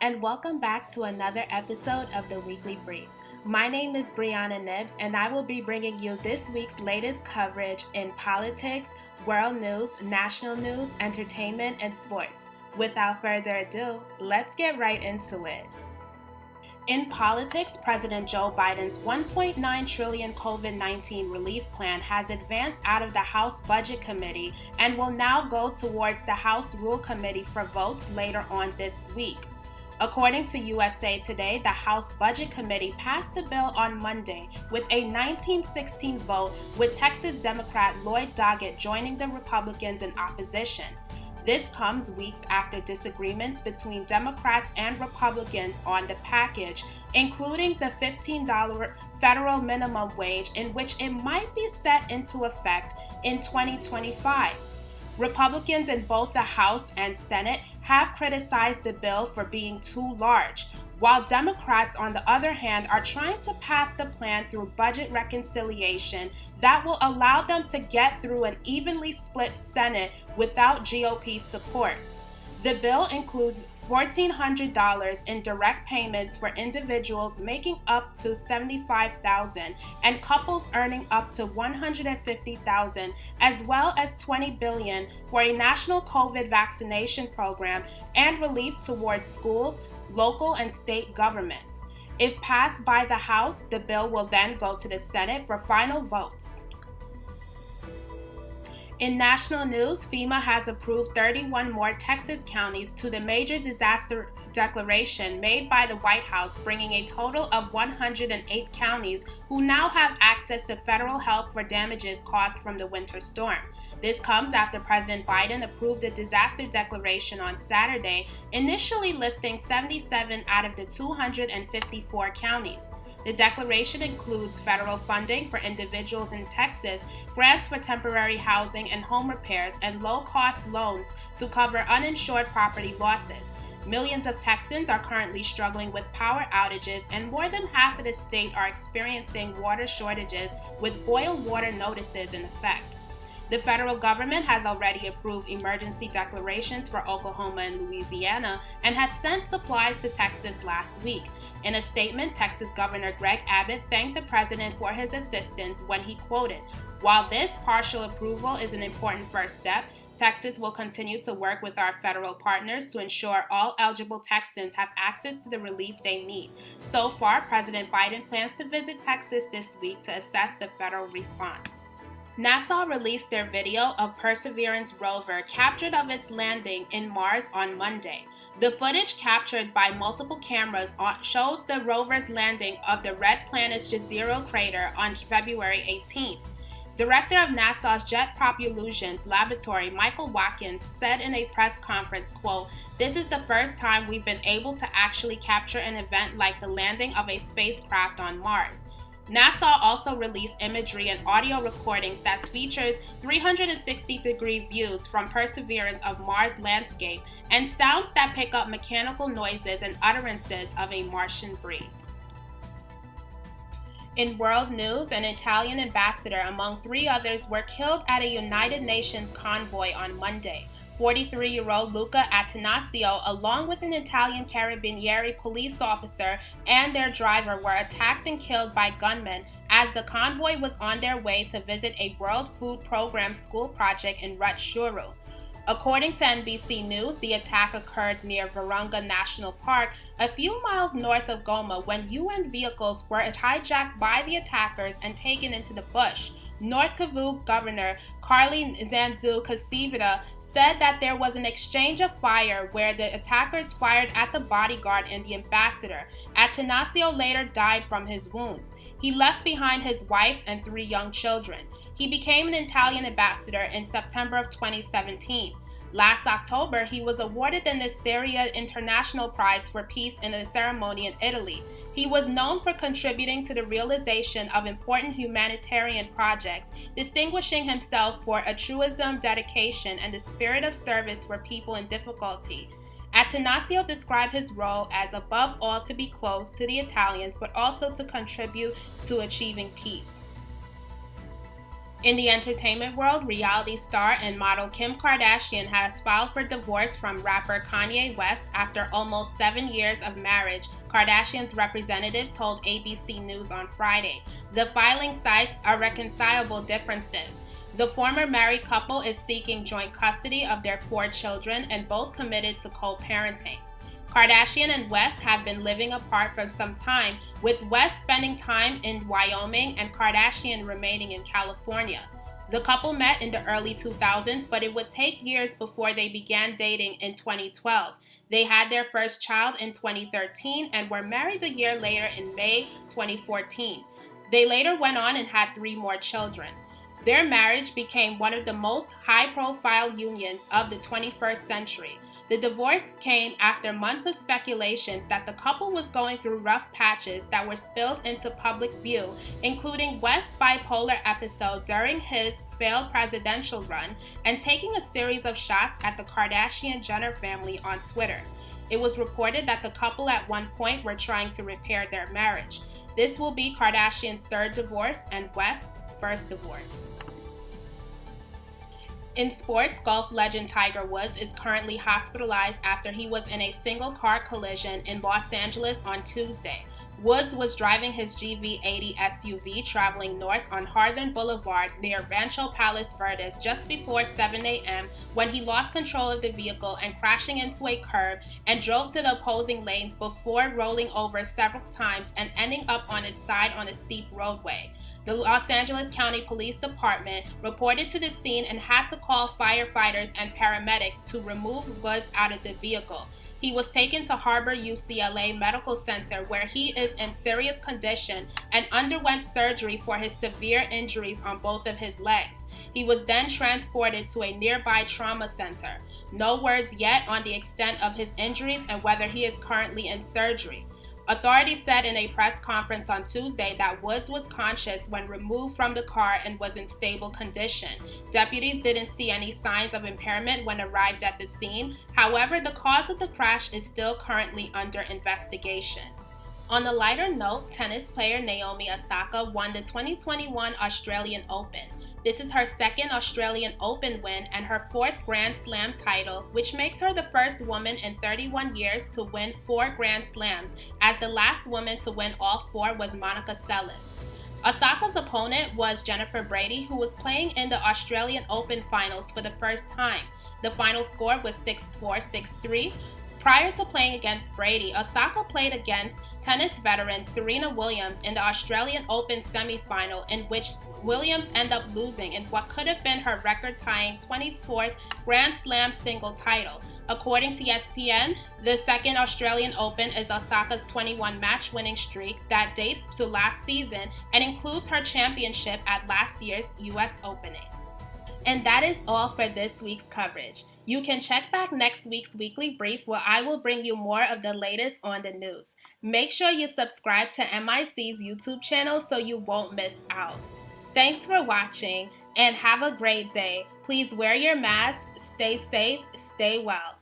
and welcome back to another episode of the Weekly Brief. My name is Brianna Nibbs, and I will be bringing you this week's latest coverage in politics, world news, national news, entertainment, and sports. Without further ado, let's get right into it. In politics, President Joe Biden's $1.9 trillion COVID-19 relief plan has advanced out of the House Budget Committee and will now go towards the House Rule Committee for votes later on this week. According to USA Today, the House Budget Committee passed the bill on Monday with a 19-16 vote, with Texas Democrat Lloyd Doggett joining the Republicans in opposition. This comes weeks after disagreements between Democrats and Republicans on the package, including the $15 federal minimum wage, in which it might be set into effect in 2025. Republicans in both the House and Senate have criticized the bill for being too large, while Democrats, on the other hand, are trying to pass the plan through budget reconciliation that will allow them to get through an evenly split Senate without GOP support. The bill includes $1,400 in direct payments for individuals making up to $75,000 and couples earning up to $150,000, as well as $20 billion for a national COVID vaccination program and relief towards schools, local and state governments. If passed by the House, the bill will then go to the Senate for final votes. In national news, FEMA has approved 31 more Texas counties to the major disaster declaration made by the White House, bringing a total of 108 counties who now have access to federal help for damages caused from the winter storm. This comes after President Biden approved a disaster declaration on Saturday, initially listing 77 out of the 254 counties. The declaration includes federal funding for individuals in Texas, grants for temporary housing and home repairs, and low-cost loans to cover uninsured property losses. Millions of Texans are currently struggling with power outages, and more than half of the state are experiencing water shortages with boil water notices in effect. The federal government has already approved emergency declarations for Oklahoma and Louisiana and has sent supplies to Texas last week. In a statement, Texas Governor Greg Abbott thanked the president for his assistance when he quoted, "While this partial approval is an important first step, Texas will continue to work with our federal partners to ensure all eligible Texans have access to the relief they need." So far, President Biden plans to visit Texas this week to assess the federal response. NASA released their video of Perseverance rover captured of its landing in Mars on Monday. The footage, captured by multiple cameras, shows the rover's landing of the red planet's Jezero crater on February 18th. Director of NASA's Jet Propulsion Laboratory, Michael Watkins, said in a press conference, quote, "This is the first time we've been able to actually capture an event like the landing of a spacecraft on Mars." NASA also released imagery and audio recordings that features 360-degree views from Perseverance of Mars landscape and sounds that pick up mechanical noises and utterances of a Martian breeze. In world news, an Italian ambassador, among three others, were killed at a United Nations convoy on Monday. 43-year-old Luca Attanasio, along with an Italian Carabinieri police officer and their driver, were attacked and killed by gunmen as the convoy was on their way to visit a World Food Program school project in Rutshuru. According to NBC News, the attack occurred near Virunga National Park, a few miles north of Goma, when UN vehicles were hijacked by the attackers and taken into the bush. North Kivu Governor Carly Nzanzu Kasivita said that there was an exchange of fire where the attackers fired at the bodyguard and the ambassador. Attanasio later died from his wounds. He left behind his wife and 3 young children. He became an Italian ambassador in September of 2017. Last October, he was awarded the Nasseria International Prize for Peace in a ceremony in Italy. He was known for contributing to the realization of important humanitarian projects, distinguishing himself for altruism, dedication, and the spirit of service for people in difficulty. Attanasio described his role as, above all, to be close to the Italians, but also to contribute to achieving peace. In the entertainment world, reality star and model Kim Kardashian has filed for divorce from rapper Kanye West after almost 7 years of marriage, Kardashian's representative told ABC News on Friday. The filing cites irreconcilable differences. The former married couple is seeking joint custody of their 4 children and both committed to co-parenting. Kardashian and West have been living apart for some time, with West spending time in Wyoming and Kardashian remaining in California. The couple met in the early 2000s, but it would take years before they began dating in 2012. They had their first child in 2013 and were married a year later in May 2014. They later went on and had 3 more children. Their marriage became one of the most high-profile unions of the 21st century. The divorce came after months of speculations that the couple was going through rough patches that were spilled into public view, including West's bipolar episode during his failed presidential run and taking a series of shots at the Kardashian-Jenner family on Twitter. It was reported that the couple at one point were trying to repair their marriage. This will be Kardashian's 3rd divorce and West's 1st divorce. In sports, golf legend Tiger Woods is currently hospitalized after he was in a single-car collision in Los Angeles on Tuesday. Woods was driving his GV80 SUV traveling north on Hawthorne Boulevard near Rancho Palos Verdes just before 7 a.m. when he lost control of the vehicle and crashing into a curb and drove to the opposing lanes before rolling over several times and ending up on its side on a steep roadway. The Los Angeles County Police Department reported to the scene and had to call firefighters and paramedics to remove Woods out of the vehicle. He was taken to Harbor UCLA Medical Center where he is in serious condition and underwent surgery for his severe injuries on both of his legs. He was then transported to a nearby trauma center. No words yet on the extent of his injuries and whether he is currently in surgery. Authorities said in a press conference on Tuesday that Woods was conscious when removed from the car and was in stable condition. Deputies didn't see any signs of impairment when arrived at the scene. However, the cause of the crash is still currently under investigation. On a lighter note, tennis player Naomi Osaka won the 2021 Australian Open. This is her 2nd Australian Open win and her 4th Grand Slam title, which makes her the first woman in 31 years to win 4 Grand Slams, as the last woman to win all 4 was Monica Seles. Osaka's opponent was Jennifer Brady, who was playing in the Australian Open finals for the first time. The final score was 6-4, 6-3. Prior to playing against Brady, Osaka played against tennis veteran Serena Williams in the Australian Open semi-final, in which Williams ended up losing in what could have been her record-tying 24th Grand Slam single title. According to ESPN, the 2nd Australian Open is Osaka's 21-match winning streak that dates to last season and includes her championship at last year's US Opening. And that is all for this week's coverage. You can check back next week's weekly brief where I will bring you more of the latest on the news. Make sure you subscribe to MIC's YouTube channel so you won't miss out. Thanks for watching and have a great day. Please wear your mask, stay safe, stay well.